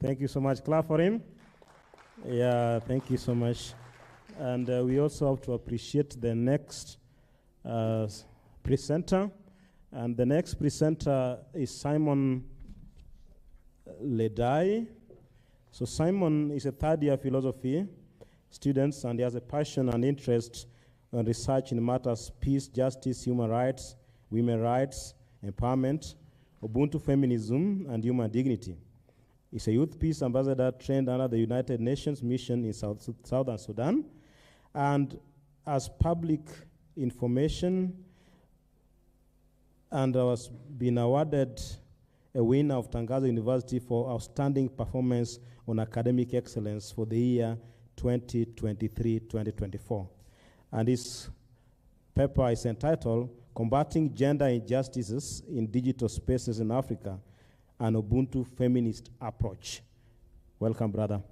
Thank you so much. Clap for him. Yeah, thank you so much. And we also have to appreciate the next presenter. And the next presenter is Simon Ledai. So Simon is a third-year philosophy student, and he has a passion and interest in research in matters peace, justice, human rights, women's rights, empowerment, Ubuntu feminism, and human dignity. He's a youth peace ambassador trained under the United Nations mission in Southern Sudan. And as public information, and was been awarded a winner of Tangaza University for outstanding performance on academic excellence for the year 2023-2024. And his paper is entitled Combating Gender Injustices in Digital Spaces in Africa, an Ubuntu Feminist Approach. Welcome, brother.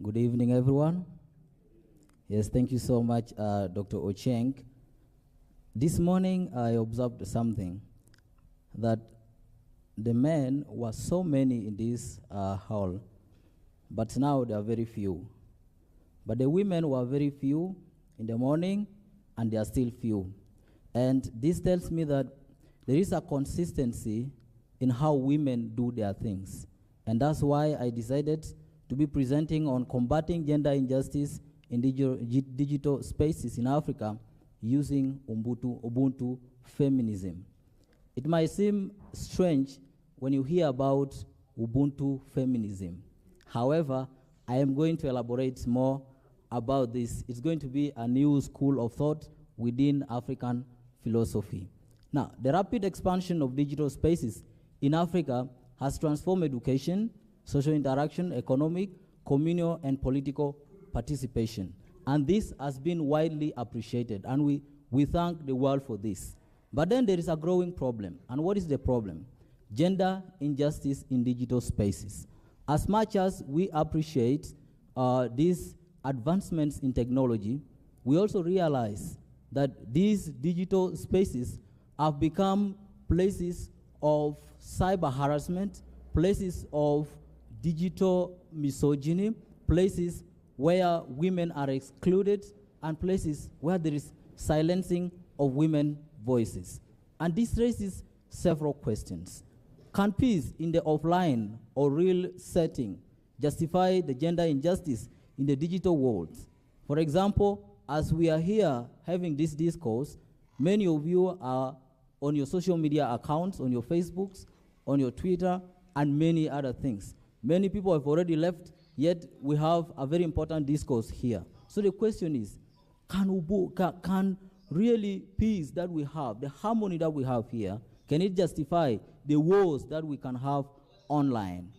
Good evening, everyone. Yes, thank you so much, Dr. Ocheng. This morning, I observed something, that the men were so many in this hall, but now there are very few. But the women were very few in the morning, and they are still few. And this tells me that there is a consistency in how women do their things. And that's why I decided to be presenting on combating gender injustice in digital spaces in Africa using Ubuntu feminism. It might seem strange when you hear about Ubuntu feminism. However, I am going to elaborate more about this. It's going to be a new school of thought within African philosophy. Now, the rapid expansion of digital spaces in Africa has transformed education, social interaction, economic, communal, and political participation. And this has been widely appreciated, and we thank the world for this. But then there is a growing problem. And what is the problem? Gender injustice in digital spaces. As much as we appreciate these advancements in technology, we also realize that these digital spaces have become places of cyber harassment, places of digital misogyny, places where women are excluded, and places where there is silencing of women's voices. And this raises several questions. Can peace in the offline or real setting justify the gender injustice in the digital world? For example, as we are here having this discourse, many of you are on your social media accounts, on your Facebooks, on your Twitter, and many other things. Many people have already left, yet we have a very important discourse here. So the question is, can really peace that we have, the harmony that we have here, can it justify the wars that we can have online?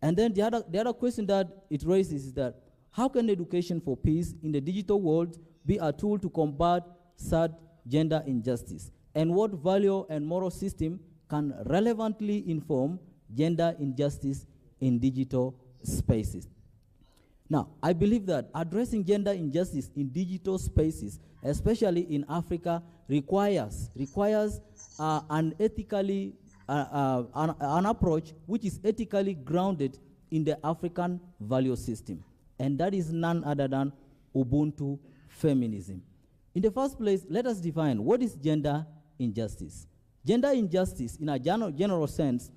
And then the other question that it raises is that, how can education for peace in the digital world be a tool to combat such gender injustice? And what value and moral system can relevantly inform gender injustice in digital spaces? Now, I believe that addressing gender injustice in digital spaces, especially in Africa, requires an approach which is ethically grounded in the African value system. And that is none other than Ubuntu feminism. In the first place, let us define what is gender injustice. Gender injustice, in a general sense,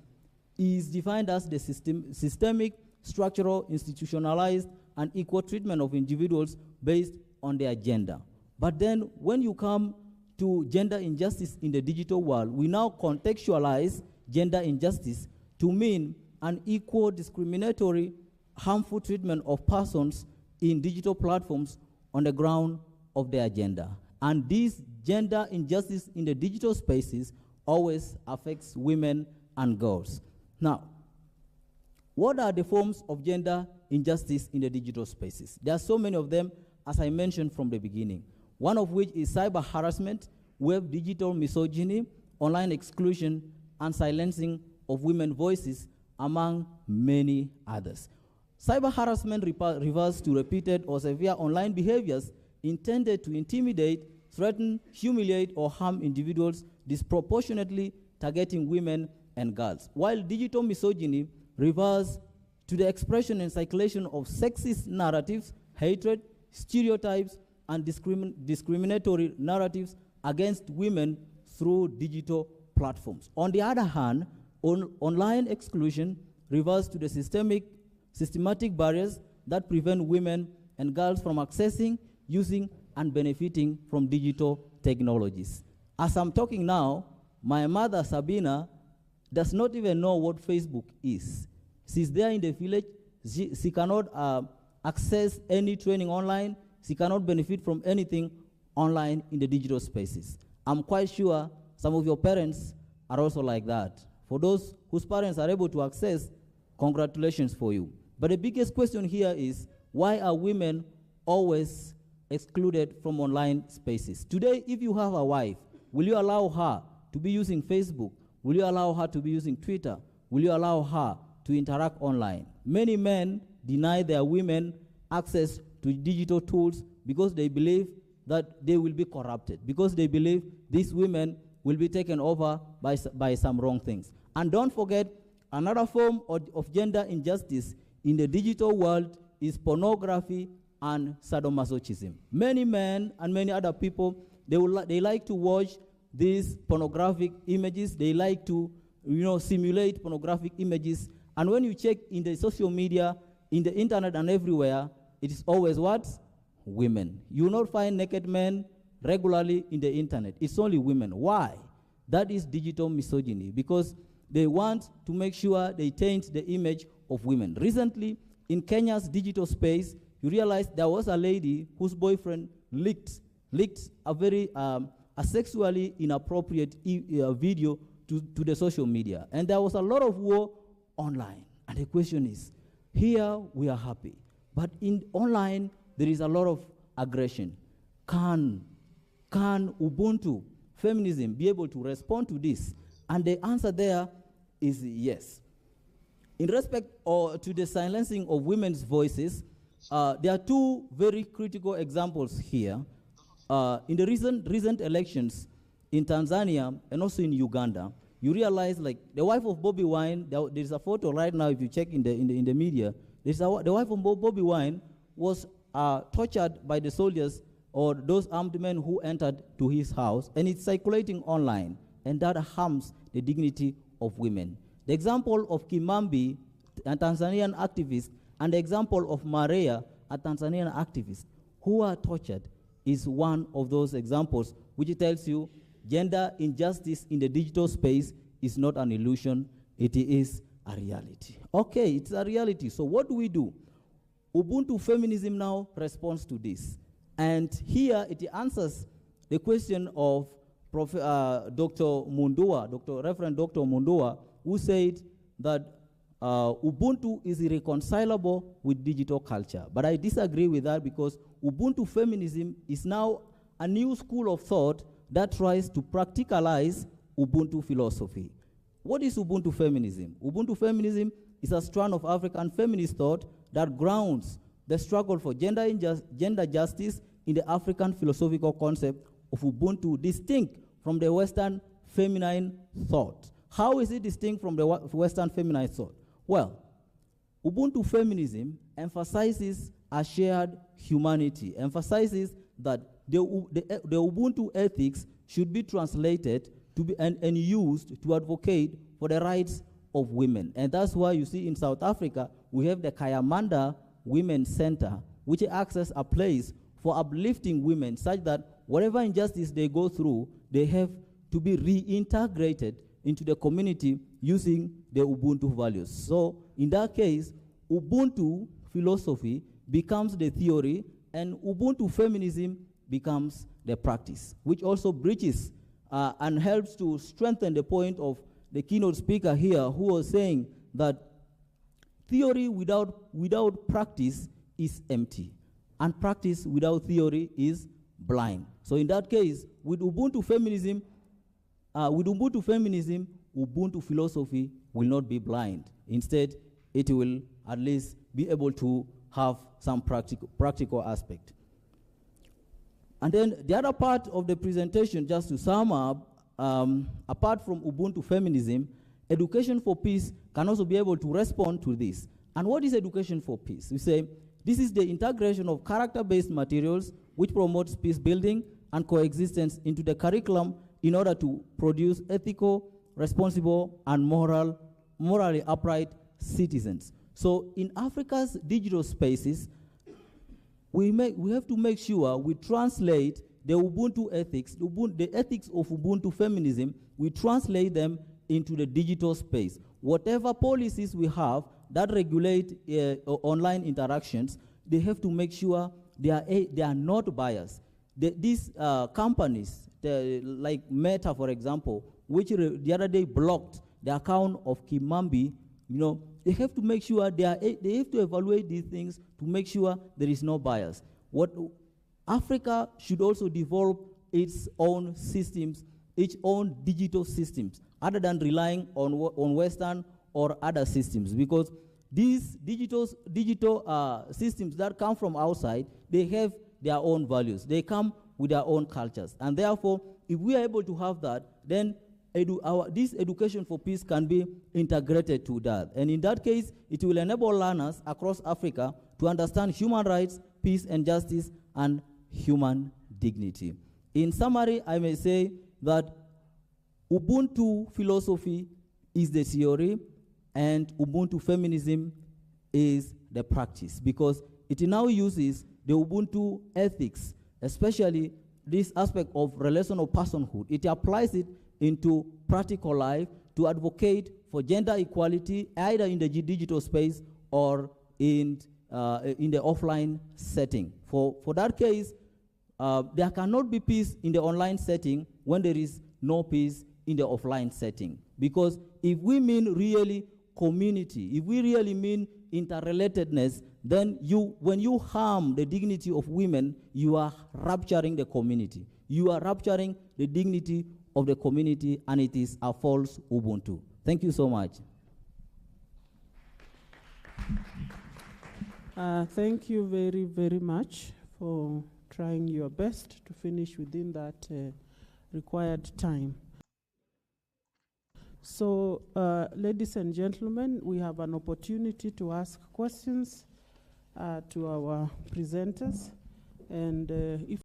is defined as the systemic, structural, institutionalized, and equal treatment of individuals based on their gender. But then when you come to gender injustice in the digital world, we now contextualize gender injustice to mean an equal, discriminatory, harmful treatment of persons in digital platforms on the ground of their gender. And this gender injustice in the digital spaces always affects women and girls. Now, what are the forms of gender injustice in the digital spaces? There are so many of them, as I mentioned from the beginning. One of which is cyber harassment, web digital misogyny, online exclusion, and silencing of women's voices among many others. Cyber harassment refers to repeated or severe online behaviors intended to intimidate, threaten, humiliate, or harm individuals, disproportionately targeting women and girls. While digital misogyny refers to the expression and circulation of sexist narratives, hatred, stereotypes, and discriminatory narratives against women through digital platforms. On the other hand, online exclusion refers to the systematic barriers that prevent women and girls from accessing, using, and benefiting from digital technologies. As I'm talking now, my mother, Sabina, does not even know what Facebook is. She's there in the village. She cannot access any training online. She cannot benefit from anything online in the digital spaces. I'm quite sure some of your parents are also like that. For those whose parents are able to access, congratulations for you. But the biggest question here is, why are women always excluded from online spaces? Today, if you have a wife, will you allow her to be using Facebook? Will you allow her to be using Twitter? Will you allow her to interact online? Many men deny their women access to digital tools because they believe that they will be corrupted, because they believe these women will be taken over by some wrong things. And don't forget, another form of gender injustice in the digital world is pornography and sadomasochism. Many men and many other people, they like to watch these pornographic images. They like to, simulate pornographic images. And when you check in the social media, in the internet and everywhere, it is always what? Women. You will not find naked men regularly in the internet. It's only women. Why? That is digital misogyny, because they want to make sure they taint the image of women. Recently, in Kenya's digital space, you realize there was a lady whose boyfriend leaked a very a sexually inappropriate video to the social media. And there was a lot of war online. And the question is, here we are happy, but in online there is a lot of aggression. Can Ubuntu feminism be able to respond to this? And the answer there is yes. In respect to the silencing of women's voices, there are two very critical examples here. In the recent elections in Tanzania and also in Uganda, you realize, like, the wife of Bobi Wine, there's a photo right now, if you check in the media, the wife of Bobi Wine was tortured by the soldiers or those armed men who entered to his house, and it's circulating online, and that harms the dignity of women. The example of Kimambi, a Tanzanian activist, and the example of Maria, a Tanzanian activist, who are tortured, is one of those examples which tells you gender injustice in the digital space is not an illusion, it is a reality. Okay, it's a reality. So what do we do? Ubuntu feminism now responds to this. And here it answers the question of Dr. Reverend Dr. Mundua, who said that Ubuntu is irreconcilable with digital culture. But I disagree with that, because Ubuntu feminism is now a new school of thought that tries to practicalize Ubuntu philosophy. What is Ubuntu feminism? Ubuntu feminism is a strand of African feminist thought that grounds the struggle for gender justice in the African philosophical concept of Ubuntu, distinct from the Western feminine thought. How is it distinct from the Western feminine thought? Well, Ubuntu feminism emphasizes a shared humanity, emphasizes that the Ubuntu ethics should be translated to be and used to advocate for the rights of women. And that's why you see in South Africa, we have the Kayamanda Women's Center, which acts as a place for uplifting women, such that whatever injustice they go through, they have to be reintegrated into the community using the Ubuntu values. So in that case, Ubuntu philosophy becomes the theory, and Ubuntu feminism becomes the practice, which also bridges and helps to strengthen the point of the keynote speaker here, who was saying that theory without practice is empty, and practice without theory is blind. So in that case, with Ubuntu feminism, Ubuntu philosophy will not be blind. Instead, it will at least be able to have some practical aspect. And then the other part of the presentation, just to sum up, apart from Ubuntu feminism, education for peace can also be able to respond to this. And what is education for peace? We say this is the integration of character-based materials which promotes peace building and coexistence into the curriculum in order to produce ethical, responsible, and morally upright citizens. So in Africa's digital spaces, we have to make sure we translate the Ubuntu ethics, the ethics of Ubuntu feminism, we translate them into the digital space. Whatever policies we have that regulate online interactions, they have to make sure they are not biased. These companies, like Meta, for example, which the other day blocked the account of Kimambi, they have to make sure they have to evaluate these things to make sure there is no bias. Africa should also develop its own systems, its own digital systems, other than relying on Western or other systems, because these digital systems that come from outside, they have their own values. They come with their own cultures. And therefore, if we are able to have that, then this education for peace can be integrated to that. And in that case, it will enable learners across Africa to understand human rights, peace and justice, and human dignity. In summary, I may say that Ubuntu philosophy is the theory, and Ubuntu feminism is the practice, because it now uses the Ubuntu ethics, especially this aspect of relational personhood. It applies it into practical life to advocate for gender equality, either in the digital space or in the offline setting. For that case, there cannot be peace in the online setting when there is no peace in the offline setting. Because if we mean really community, if we really mean interrelatedness, then when you harm the dignity of women, you are rupturing the community. You are rupturing the dignity of the community, and it is a false Ubuntu. Thank you so much. Thank you very, very much for trying your best to finish within that required time. So, ladies and gentlemen, we have an opportunity to ask questions to our presenters. And if